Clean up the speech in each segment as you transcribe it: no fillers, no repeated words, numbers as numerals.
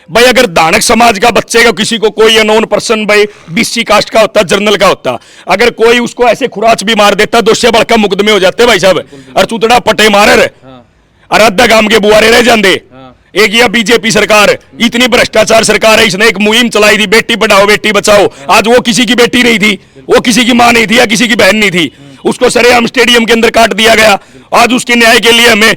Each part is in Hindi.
भाई अगर दानक समाज का बच्चे का किसी को कोई अनोन पर्सन भाई बीसी कास्ट का होता, जर्नल का होता, अगर कोई उसको ऐसे खुराच भी मार देता, तो उससे बड़का मुकदमे हो जाते भाई साहब। और चूतड़ा पटे मारे और अद्धा गांव के बुआरे रह जाते। एक यह बीजेपी सरकार, इतनी भ्रष्टाचार सरकार है, इसने एक मुहिम चलाई थी, बेटी पढ़ाओ बेटी बचाओ। आज वो किसी की बेटी नहीं थी, वो किसी की मां नहीं थी या किसी की बहन नहीं थी, उसको सरेआम स्टेडियम के अंदर काट दिया गया। आज उसके न्याय के लिए हमें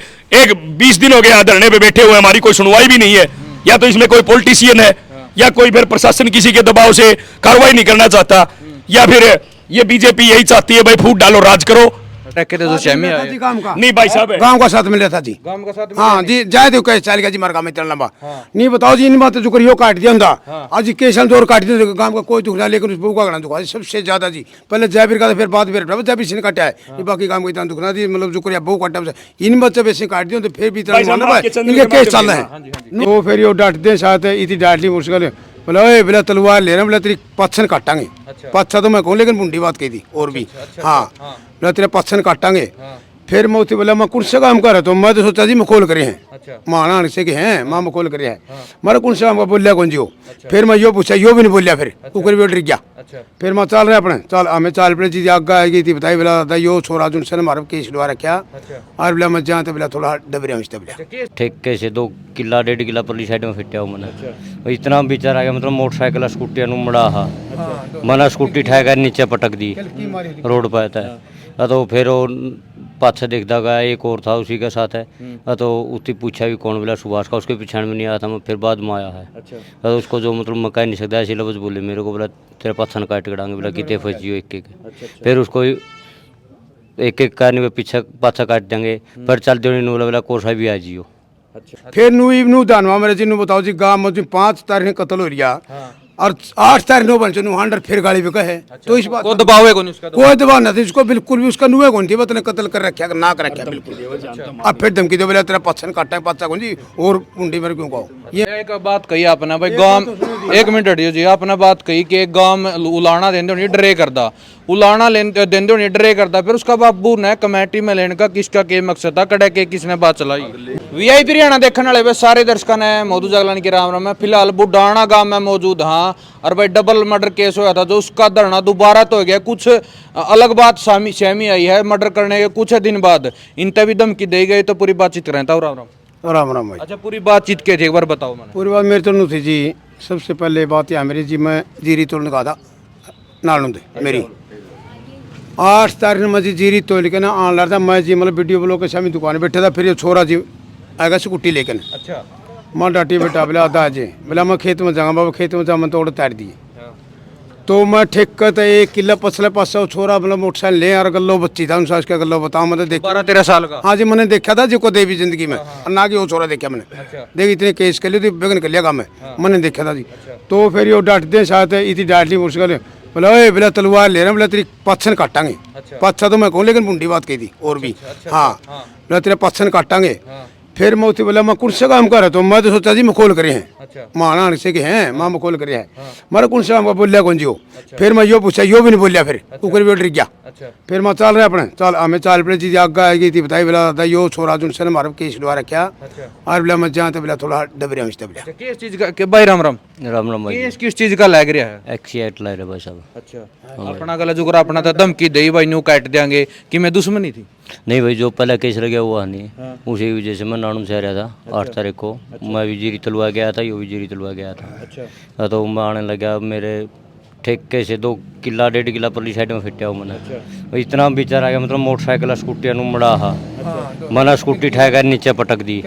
20 दिन हो गया धरने पे बैठे हुए, हमारी कोई सुनवाई भी नहीं है। या तो इसमें कोई पॉलिटिशियन है, या कोई फिर प्रशासन किसी के दबाव से कार्रवाई नहीं करना चाहता, या फिर ये बीजेपी यही चाहती है भाई फूट डालो राज करो। नहीं भाई साहब गांव का साथ मिला था जी, गांव का साथ हाँ जी, जाए तो कैसे चल गया जी मार गांव में चलना बा नहीं बताओ जी। इन बात जो करियो काट दिया था आज केसल जोर काट दिया, गांव का कोई दुख ना, लेकिन उस बहू का दुखा सबसे ज्यादा जी। पहले जयवीर का, फिर बाद फिर जयवीर सिंह काटा है, बाकी गांव को इतना दुख ना जी, मतलब जो करिया बहू काटा इन बच्चे वैसे काट दिया तो फिर भी इनके केस चल रहे हैं। वो फिर यो डांटते साथ इतनी डांट ली मुश्किल, बोला बोला तलवार ले रहे, बोला तेरी पच्छन काटांगे। पच्छा तो मैं कहूँ, लेकिन मुंडी बात कही थी और भी, हाँ बोला तेरे पच्छन काटांगे। फिर मैं उसे बोला मैं कौन सा काम कर रहा, तो मैं तो सोचा जी मखोल करे हैं, माना से के हैं माँ मखोल करे हैं, मारा कौन सा काम का बोलिया कौन जी हो। फिर मैं यो पूछा, यो भी नहीं बोलिया, फिर कुकर भी डर गया। फिर मैं चल रहे अपने चल हमें चाल पड़े जी आगे आ गई थी, बताई बोला यो छोरा जो ने मारा केस लुआ रखा। और बोला मैं जहाँ तो बोला थोड़ा डबरिया बोला ठेके से 2 किला 1.5 किला परली साइड में फिटिया मैंने इतना विचार आ गया, मतलब मोटरसाइकिल स्कूटी मुड़ा हा मना स्कूटी ठाए कर नीचे पटक दी रोड पर था। तो फिर वो पाछे देखता गया, एक और था उसी के साथ है। तो उससे पूछा भी कौन, बोला सुभाष का, उसके पीछे में नहीं आया था, मैं फिर बाद में आया है। तो उसको जो मतलब मैं कह नहीं सकता ऐसे लफ्ज बोले मेरे को, बोला तेरे पाछन काट के डांगे, बोला कितने फंसियो एक। फिर उसको एक करने पीछे पाछा काट देंगे, पर चलते नहीं बोला कोसा भी आ जियो। फिर नू दानवा मेरे जी बताओ जी, गाँव में 5 तारीख कत्ल हो रहा और 8 तारीख नो बन चुनू 100 फिर गाड़ी भी कहे। तो इस बात को दबाव है, कोई दबाव नहीं थी उसको, बिल्कुल भी उसका नुए कौन थी, बतने कत्ल कर रखा ना कर रखा बिल्कुल। अब फिर धमकी दे बोला तेरा पच्छन काटा है पच्चा कौन जी, और कुंडी मेरे क्यों कहो। ये एक बात कही आपने भाई, गांव एक मिनट हटियो जी, आपने बात कही कि एक गांव में उलाना देंदे होनी डरे करदा, उलाना देंदे होनी डरे करदा, फिर उसका बाबू ने कमेटी में लेने का किसका के मकसद था, कड़े के किसने बात चलाई। वीआईपी हरियाणा देखने वाले वे सारे दर्शकों ने मधु जागलानी की राम राम। मैं फिलहाल बुडाना गांव में मौजूद हाँ, और भाई डबल मर्डर केस हुआ था, जो उसका धरना दोबारा तो हो गया। कुछ अलग बात सहमी आई है, मर्डर करने के कुछ दिन बाद इनते भी धमकी दी गई, तो पूरी बातचीत करें था। राम राम। राम राम भाई। अच्छा पूरी बातचीट के थे, एक बार बताओ। मैंने पूरी बात मेरी तो नहीं थी जी। सबसे पहले बात यह मेरी जी, मैं जीरी तोड़ने का था नालू मेरी 8 तारीख में जी जीरी तोड़ के ना आन लगा था मैं जी, मतलब वीडियो ब्लॉग के सामने दुकान बैठा था। फिर ये छोरा जी आएगा स्कूटी लेकर, अच्छा माँ डाटी बेटा बोला आधा जी, बोला मैं खेत में जाऊँगा बाबा, खेत में जा मैं तोड़ तार दिए। तो मैं ठेक 1 किला पछले पास छोरा मतलब मोटरसाइकिल ले यार, गल्लो बच्ची था उनसे का गल्लो बताओ, मतलब देख 12-13 साल का। हाँ जी मैंने देखा था जी को देवी जिंदगी में, ना कि वो छोरा देखा मैंने। देख इतने केस कर लिए बेगन कर लिया काम मैंने देखा था जी। तो फिर यो डांटते साथ इतनी डांट ली मुश्किल, बोला बोला तलवार ले रहे, बोला तेरी पच्छन काटांगे। पच्छा तो मैं कहूँ, लेकिन मुंडी बात कही थी और भी, हाँ बोला तेरे पच्छन काटांगे। फिर मैं उसे बोला मैं कौन सा काम कर रहा, तो मैं तो सोचा जी मखोल करे हैं, माना से के हैं माँ मखोल करे हैं, मारा कौन सा काम का बोलिया कौन जी हो। फिर मैं यो पूछा, यो भी नहीं बोलिया, फिर कुकर भी डर गया। फिर मैं चल रहे अपने चल हमें चाल पड़े जी आगे आ गई थी, बताई बोला यो छोरा जो ने मारा केस लुआ रखा। और बोला मैं जहाँ तो बोला थोड़ा डबरिया बोला। किस चीज का भाई? राम राम। राम राम भाई। केस किस चीज का लग रहा है? एक्सीडेंट लग रहा भाई साहब। अच्छा अपना गला जुगरा अपना था, धमकी दे भाई न्यू काट देंगे कि मैं दुश्मनी थी। नहीं भाई, जो पहला केस लग गया वो नहीं, उसी वजह से मैं नानू से आ रहा था 8 तारीख को। मैं भी जीरी तलवा गया था, यो भी जीरी तलवा गया था। तो मैं आने लगा, मेरे ठेके से 2 किला 1.5 किला परली साइड में फिटिया मैंने इतना विचार आ गया, मतलब मोटरसाइकिल स्कूटी मुड़ा हा मना स्कूटी ठाए कर नीचे पटक दी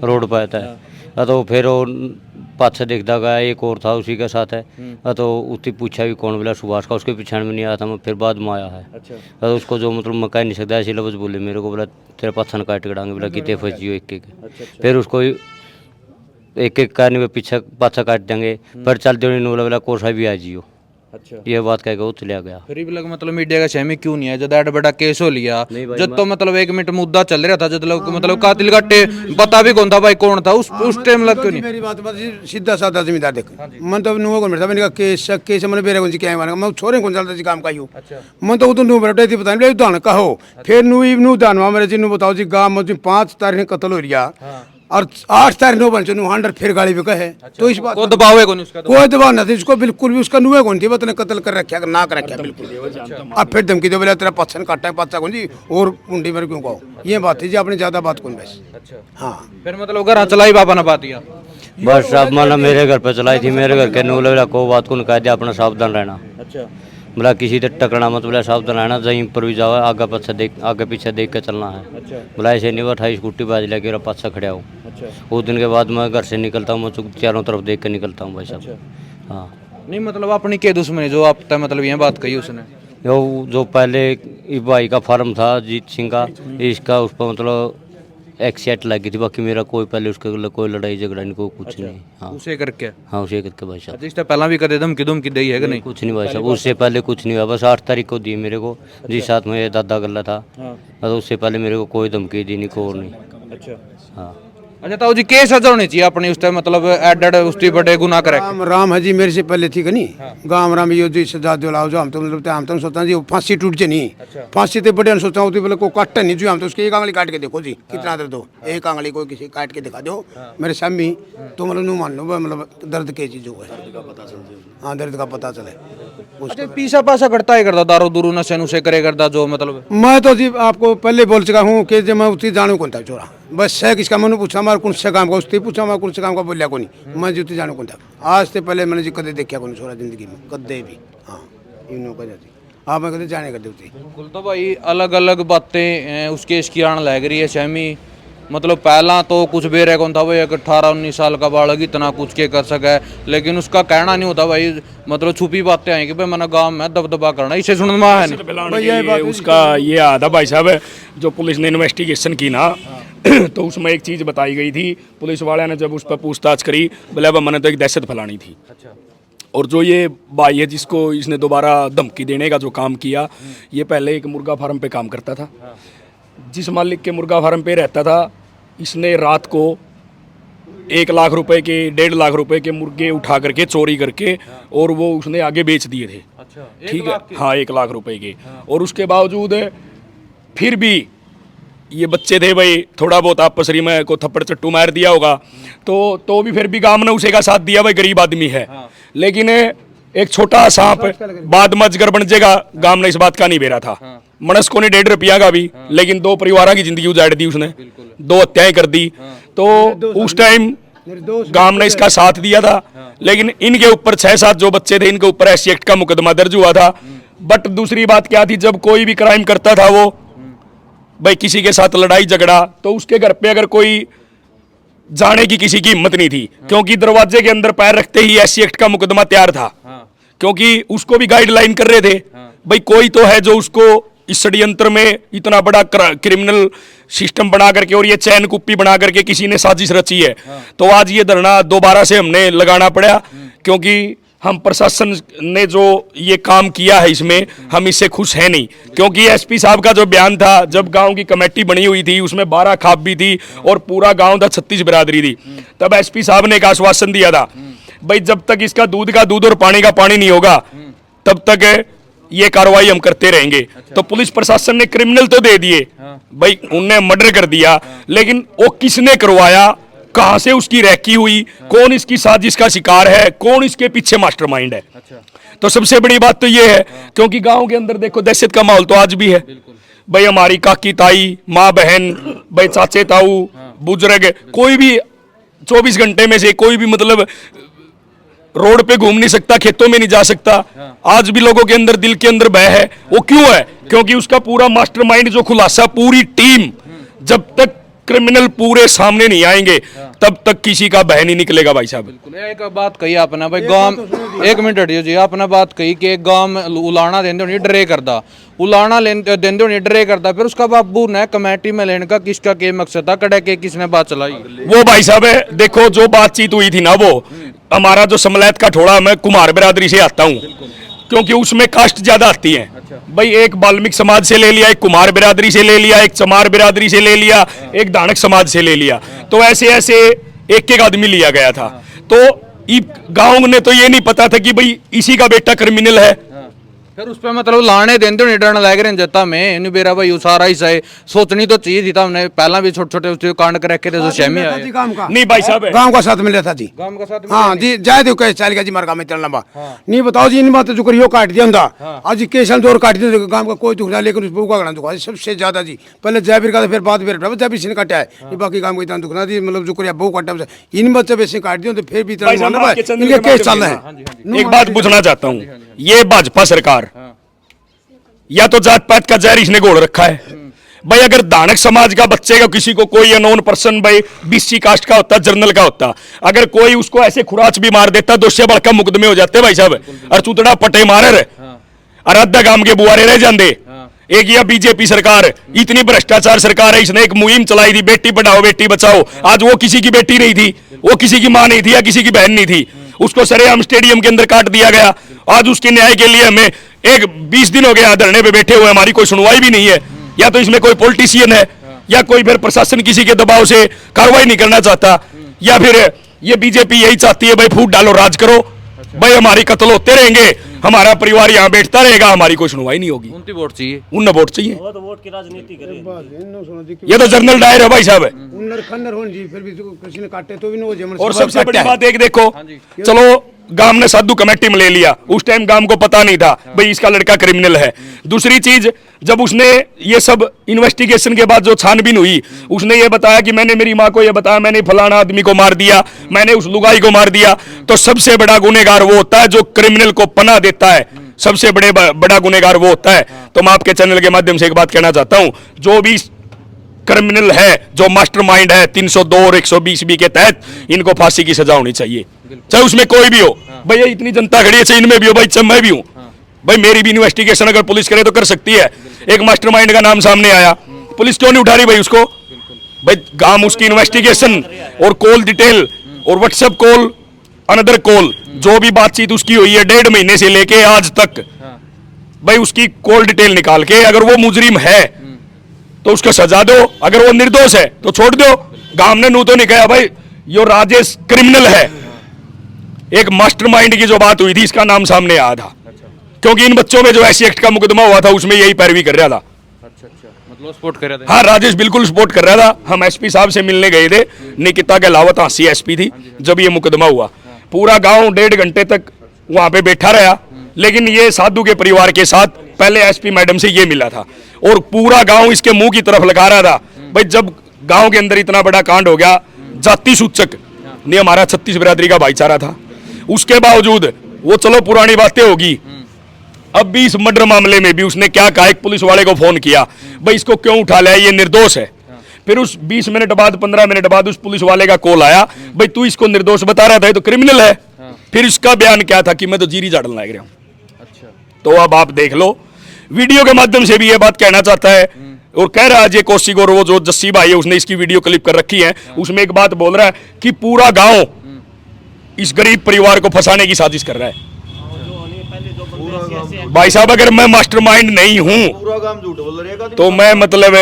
रोड पर था। तो फिर वो पाछे देखता गया, एक और था उसी के साथ है। तो उससे पूछा भी कौन, बोला सुभाष का, उसके पीछे में नहीं आया था, मैं फिर बाद में आया है। तो उसको जो मतलब मैं कह नहीं सकता ऐसे लफ्ज बोले मेरे को, बोला तेरे पाछन काट के डांगे, बोला कितने फंसियो एक। फिर उसको एक करने पीछे पाछा काट देंगे, पर चलते नहीं बोला कोसा भी आ जियो। अच्छा ये बात कह के वो चला गया। फिर भी लग मतलब मीडिया का सहमी क्यों नहीं है, जब एड बड़ा केस हो लिया, जब तो मतलब 1 मिनट मुद्दा चल रहा था, जब लोग मतलब कातिल का पता भी कौन था भाई कौन था, उस टाइम लग क्यों नहीं? मेरी बात सीधा साधा जमींदार देख मन तो नुआ को मिलता, मैंने कहा केस मैंने बेरे कौन सी क्या मारेगा, मैं छोरे कौन चलता जी काम का यूँ मन तो नु बैठे थी पता नहीं दान कहो। फिर नू दानवा मेरे जी बताओ जी, गाँव में 5 तारीख कत्ल हो रहा और 8 तारीख 9 बन चुनू हंडर फिर गाड़ी पे कहे तो इस बात को दबाव है कौन उसका तो? कोई दबाव नहीं उसको, बिल्कुल भी उसका नुए कौन थी बतने कत्ल कर रखा ना कर रखा बिल्कुल। अब फिर धमकी दे बोला तेरा पच्छन काटा है पच्चा कौन जी और कुंडी में क्यों कहो, ये बात थी जी अपनी ज्यादा बात कौन बस। अच्छा हाँ फिर मतलब घर चलाई बाबा ना बात या बस अब माना मेरे घर पे चलाई थी, मेरे घर के नूले वाला को बात को कह दिया अपना सावधान रहना, अच्छा बोला किसी से टकराना मत, बोला सावधान रहना, कहीं पर भी जाओ आगे पीछे देख के चलना है, अच्छा बोला ऐसे नहीं बैठा स्कूटी बाज लेके और पाछा खड़ा हूँ। अच्छा उस दिन के बाद मैं घर से निकलता हूँ, मैं चारों तरफ देख के निकलता हूँ भाई साहब। हाँ नहीं मतलब अपनी के दुश्मनी जो आप तक मतलब ये बात कही उसने जो पहले इस भाई का फार्म था जीत सिंह का, इसका उस पर मतलब एक्सीडेंट लगी थी, बाकी मेरा कोई पहले उसके लिए कोई लड़ाई झगड़ा नहीं, कोई कुछ नहीं। हाँ उसे करके हाँ उसे करके भाई साहब। अच्छा इससे पहला भी कदे धमकी धमकी दी है कि नहीं? कुछ नहीं भाई साहब, उससे पहले कुछ नहीं हुआ, बस 8 तारीख को दी मेरे को, जिस साथ में दादा गल्ला था, बस उससे पहले मेरे को कोई धमकी दी नहीं, कोई नहीं। अच्छा हाँ अच्छा ताऊ जी केस सजा होनी चाहिए अपनी उस टाइम मतलब एडेड उसटी बड़े गुनाह करे राम है जी मेरे से पहले थी कि नहीं गाँव राम ये जो सजा दिलाओ जो हम तो मतलब हम तो सोचता जी फांसी टूट जे नहीं, फांसी तो बड़े सोचता हूँ बोले को काटता नहीं जो हम तो उसकी एक आंगली काट के देखो जी कितना दर्द हो, एक आंगली को किसी काट के दिखा दो मेरे सामने तो मतलब नू मान लो मतलब दर्द के चीज है, हाँ दर्द का पता चले। अच्छा पीछा पासा करता ही करता दारू दूरू नशे नुशे करे करता जो मतलब मैं तो जी आपको पहले बोल चुका हूँ कि जब मैं उतनी जानू कौन था चोरा, बस है किसका मैंने पूछा हमारे कौन से काम का, उससे पूछा हमारे कौन से काम का बोलिया को नहीं, मैं जुती जानू कौन था। आज से पहले मैंने जी कदे देखा कौन चोरा जिंदगी में कदे भी। हाँ इन कह जाती आप मैं कदे जाने कर देती। बिल्कुल तो भाई अलग अलग बातें उस केस की आने लग रही है सहमी मतलब पहला तो कुछ बेरे कौन था भाई, एक 18-19 साल का बालक इतना कुछ के कर सका है, लेकिन उसका कहना नहीं होता भाई, मतलब छुपी बातें आई कि भाई मैंने गांव में दबदबा करना इसे सुन में है नहीं। उसका ये आधा भाई साहब जो पुलिस ने इन्वेस्टिगेशन की ना तो उसमें एक चीज़ बताई गई थी, पुलिस वाले ने जब उस पर पूछताछ करी बोले अब मैंने तो एक दहशत फैलानी थी। और जो ये भाई है जिसको इसने दोबारा धमकी देने का जो काम किया, ये पहले एक मुर्गा फार्म पे काम करता था, जिस मालिक के मुर्गा फार्म पे रहता था इसने रात को 1 लाख रुपए के 1.5 लाख रुपए के मुर्गे उठा करके चोरी करके और वो उसने आगे बेच दिए थे। अच्छा ठीक है हाँ 1 लाख रुपए के। और उसके बावजूद फिर भी ये बच्चे थे भाई, थोड़ा बहुत आपसरी में को थप्पड़ चट्टू मार दिया होगा तो भी फिर भी गांव ने उसे का साथ दिया भाई, गरीब आदमी है। लेकिन एक छोटा सांप बाद में अजगर बन जाएगा, गांव ने इस बात का नहीं बेरा था। मनस को ने 1.5 रुपया का भी, लेकिन 2 परिवारों की जिंदगी उजाड़ दी उसने, 2 हत्याएं कर दी। तो उस टाइम गांव ने इसका साथ दिया था, लेकिन इनके ऊपर 6-7 जो बच्चे थे इनके ऊपर ऐसी एक्ट का मुकदमा दर्ज हुआ था। बट दूसरी बात क्या थी, जब कोई भी क्राइम करता था वो भाई किसी के साथ लड़ाई झगड़ा तो उसके घर पे अगर कोई जाने की किसी की हिम्मत नहीं थी, क्योंकि दरवाजे के अंदर पैर रखते ही ऐसी एक्ट का मुकदमा तैयार था। क्योंकि उसको भी गाइडलाइन कर रहे थे भाई कोई तो है जो उसको इस षड्यंत्र में इतना बड़ा क्रिमिनल सिस्टम बना करके और ये चैन कुप्पी बना करके किसी ने साजिश रची है। तो आज ये धरना दोबारा से हमने लगाना पड़ा, क्योंकि हम प्रशासन ने जो ये काम किया है इसमें हम इससे खुश हैं नहीं। क्योंकि एसपी साहब का जो बयान था, जब गांव की कमेटी बनी हुई थी उसमें 12 खाप भी थी और पूरा गांव था 36 बिरादरी थी, तब एसपी साहब ने एक आश्वासन दिया था भाई जब तक इसका दूध का दूध और पानी का पानी नहीं होगा तब तक ये कार्रवाई हम करते रहेंगे। तो पुलिस प्रशासन ने क्रिमिनल तो दे दिए भाई, उनने मर्डर कर दिया, लेकिन वो किसने करवाया, कहां से उसकी रैकी हुई, कौन इसकी साजिश का शिकार है, कौन इसके पीछे मास्टरमाइंड है। तो सबसे बड़ी बात तो ये है, क्योंकि गांव के अंदर देखो दहशत का माहौल तो आज भी है भाई। हमारी काकी ताई माँ बहन भाई चाचे ताऊ बुजुर्ग कोई भी 24 घंटे में से कोई भी मतलब रोड पे घूम नहीं सकता, खेतों में नहीं जा सकता। आज भी लोगों के अंदर दिल के अंदर भय है। वो क्यों है? क्योंकि उसका पूरा मास्टरमाइंड जो खुलासा, पूरी टीम, जब तक क्रिमिनल पूरे सामने नहीं आएंगे तब तक किसी का बह नहीं निकलेगा भाई साहब। बिल्कुल एक बात कही आपने भाई, गांव 1 मिनट हटियो जी, आपने बात कही कि गांव में उलाना देंदे होनी डरे करदा, उलाना देंदे होनी डरे करदा, फिर उसका बाबू ने कमेटी में लेने का किसका के मकसद था, कड़े के किसने बात चलाई? वो भाई साहब है, देखो जो बातचीत हुई थी ना, वो हमारा जो समलैत का ठोड़ा, मैं कुमार बिरादरी से आता हूँ क्योंकि उसमें कास्ट ज्यादा आती है भाई। एक बाल्मीक समाज से ले लिया, एक कुमार बिरादरी से ले लिया, एक चमार बिरादरी से ले लिया, एक दानक समाज से ले लिया, तो ऐसे ऐसे एक आदमी लिया गया था। तो गांव ने तो ये नहीं पता था कि भाई इसी का बेटा क्रिमिनल है, फिर उस पे मतलब लाने देंदे नहीं डरन लग रहे जता में इन बेरा भाई सारा ही सही सोचनी तो चाहिए थी था हमने पहला भी छोटे छोटे उसके कांड कर रखे थे तो शहमी जी आए काम का नहीं भाई साहब गांव का साथ मिला था जी गांव का साथ हाँ जी जाए दो कैसे चल गया जी मार काम में चलना बा नहीं बताओ जी इन बात जो करियो काट दिया ਹੁੰਦਾ आज केशल दौर काट दिया गांव का कोई दुख ना लेकिन उस बहू का गणा दुखा सबसे ज्यादा जी पहले जयवीर का फिर बाद फिर जयवीर सिंह काटा है ये बाकी काम को इतना दुख ना जी मतलब जो करिया बहू काटा इन बच्चे वैसे काट दिया तो फिर भी भाई साहब, इतना आपके चैनल इनके के केस माध्यम चल से रहे हैं एक बात पूछना चाहता हूँ, ये भाजपा सरकार या तो जात पात का जहर इसने घोल रखा है। भाई अगर दानक समाज का बच्चे का किसी को कोई अनोन पर्सन भाई बीसी कास्ट का होता, जर्नल का होता, अगर कोई उसको ऐसे खुराच भी मार देता, दो से बढ़कर मुकदमे हो जाते भाई साहब। और चूतड़ा पटे मारे और अद्धा गांव के बुआरे रह जाते। एक यह बीजेपी सरकार इतनी भ्रष्टाचार सरकार है, इसने एक मुहिम चलाई थी बेटी पढ़ाओ बेटी बचाओ। आज वो किसी की बेटी नहीं थी, वो किसी की मां नहीं थी या किसी की बहन नहीं थी, उसको सरेआम स्टेडियम के अंदर काट दिया गया। आज उसके न्याय के लिए हमें 20 दिन हो गया धरने पे बैठे हुए, हमारी कोई सुनवाई भी नहीं है। या तो इसमें कोई पॉलिटिशियन है या कोई फिर प्रशासन किसी के दबाव से कार्रवाई नहीं करना चाहता, या फिर ये बीजेपी यही चाहती है भाई फूट डालो राज करो, भाई हमारी कत्ल होते रहेंगे, हमारा परिवार यहाँ बैठता रहेगा, हमारी कोई सुनवाई नहीं होगी। उनकी वोट चाहिए, उन वोट चाहिए, वो तो वोट की राजनीति करे। ये तो जर्नल डायर है भाई साहब। उन्नर खन्नर होन जी फिर भी किसी ने काटे तो भी नहीं वो जमन और सब सबसे काटा बड़ी है। बात एक देखो, चलो गांव ने साधु कमेटी में ले लिया, उस टाइम गांव को पता नहीं था भाई इसका लड़का क्रिमिनल है। दूसरी चीज, जब उसने ये सब इन्वेस्टिगेशन के बाद जो छानबीन हुई, उसने ये बताया कि मैंने मेरी माँ को ये बताया मैंने फलाना आदमी को मार दिया, मैंने उस लुगाई को मार दिया। तो सबसे बड़ा गुनहगार वो होता है जो क्रिमिनल को पनाह देता है, सबसे बड़ा गुनहगार वो होता है। तो मैं आपके चैनल के माध्यम से एक बात कहना चाहता हूं, जो भी क्रिमिनल है, जो मास्टरमाइंड है 302 और 120 बी के तहत, इनको फांसी की सजा होनी चाहिए, चाहे उसमें कोई भी हो। भैया इतनी जनता खड़ी है, चाहे इनमें भी हो भाई, चाहे मैं भी हूं भाई, मेरी भी इन्वेस्टिगेशन अगर पुलिस करे तो कर सकती है। एक मास्टरमाइंड का नाम सामने आया, पुलिस क्यों नहीं उठा रही भाई उसको? भाई गांव उसकी इन्वेस्टिगेशन और कॉल डिटेल और व्हाट्सएप कॉल अनदर कॉल जो भी बातचीत उसकी हुई है 1.5 महीने से लेके आज तक, भाई उसकी कॉल डिटेल निकाल के अगर वो मुजरिम है तो उसको सजा दो, अगर वो निर्दोष है तो छोड़ दो। गांव ने नू तो नहीं कहा भाई यो राजेश क्रिमिनल है। एक मास्टरमाइंड की जो बात हुई थी इसका नाम सामने आया था, क्योंकि इन बच्चों में जो ऐसी एक्ट का मुकदमा हुआ था उसमें यही पैरवी कर रहा था। मतलब सपोर्ट कर रहे थे। हाँ राजेश बिल्कुल सपोर्ट कर रहा था। हम एसपी साहब से मिलने गए थे, निकिता के अलावत हांसी एसपी थी जब ये मुकदमा हुआ। पूरा गांव 1.5 घंटे तक वहां पे बैठा रहा, लेकिन ये साधु के परिवार के साथ पहले एसपी मैडम से ये मिला था और पूरा गांव इसके मुंह की तरफ लगा रहा था। भाई जब गांव के अंदर इतना बड़ा कांड हो गया, जाति सूचक नहीं, हमारा 36 बिरादरी का भाईचारा था, उसके बावजूद वो चलो पुरानी बातें होगी, अब भी इस मर्डर मामले में भी उसने क्या कहा, एक पुलिस वाले को फोन किया भाई इसको क्यों उठा लिया, ये निर्दोष है। फिर उस 20 मिनट बाद 15 मिनट बाद उस पुलिस वाले का कॉल आया, भाई तू इसको निर्दोष बता रहा था, ये तो क्रिमिनल है। फिर इसका बयान क्या था कि मैं तो जीरी झाड़न लग रहा हूं। तो अब आप देख लो, वीडियो के माध्यम से भी ये बात कहना चाहता है और कह रहा है ये कौशिक और वो जो जस्सी भाई है उसने इसकी वीडियो क्लिप कर रखी है, उसमें एक बात बोल रहा है कि पूरा गांव इस गरीब परिवार को फंसाने की साजिश कर रहा है। भाई साहब अगर मैं मास्टरमाइंड नहीं हूं तो मैं मतलब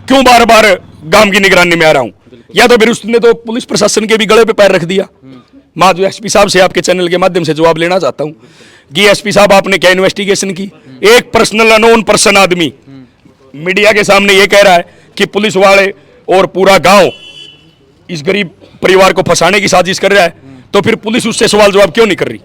क्यों बार बार गांव की निगरानी में आ रहा हूं? या तो फिर उसने तो पुलिस प्रशासन के भी गले पे पैर रख दिया। मैं जो एसपी साहब से आपके चैनल के माध्यम से जवाब लेना चाहता हूं कि एसपी साहब आपने क्या इन्वेस्टिगेशन की? एक पर्सनल अनोन पर्सन आदमी मीडिया के सामने ये कह रहा है कि पुलिस वाले और पूरा गांव इस गरीब परिवार को फंसाने की साजिश कर रहा है, तो फिर पुलिस उससे सवाल जवाब क्यों नहीं कर रही?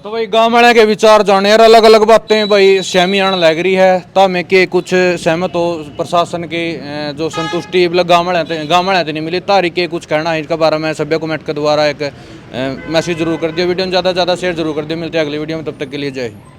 तो भाई गांव वाले के विचार जाने यार, अलग अलग बातें भाई सहमी आने लग रही है। तामे के कुछ सहमत हो प्रशासन के जो संतुष्टि गांव वाले नहीं मिली, तारी के कुछ कहना है इसका बारे में सभ्य कमेंट के द्वारा एक मैसेज जरूर कर दिया। वीडियो में ज़्यादा से ज़्यादा शेयर जरूर कर दिया। मिलते हैं अगली वीडियो में, तब तक के लिए जय हिंद।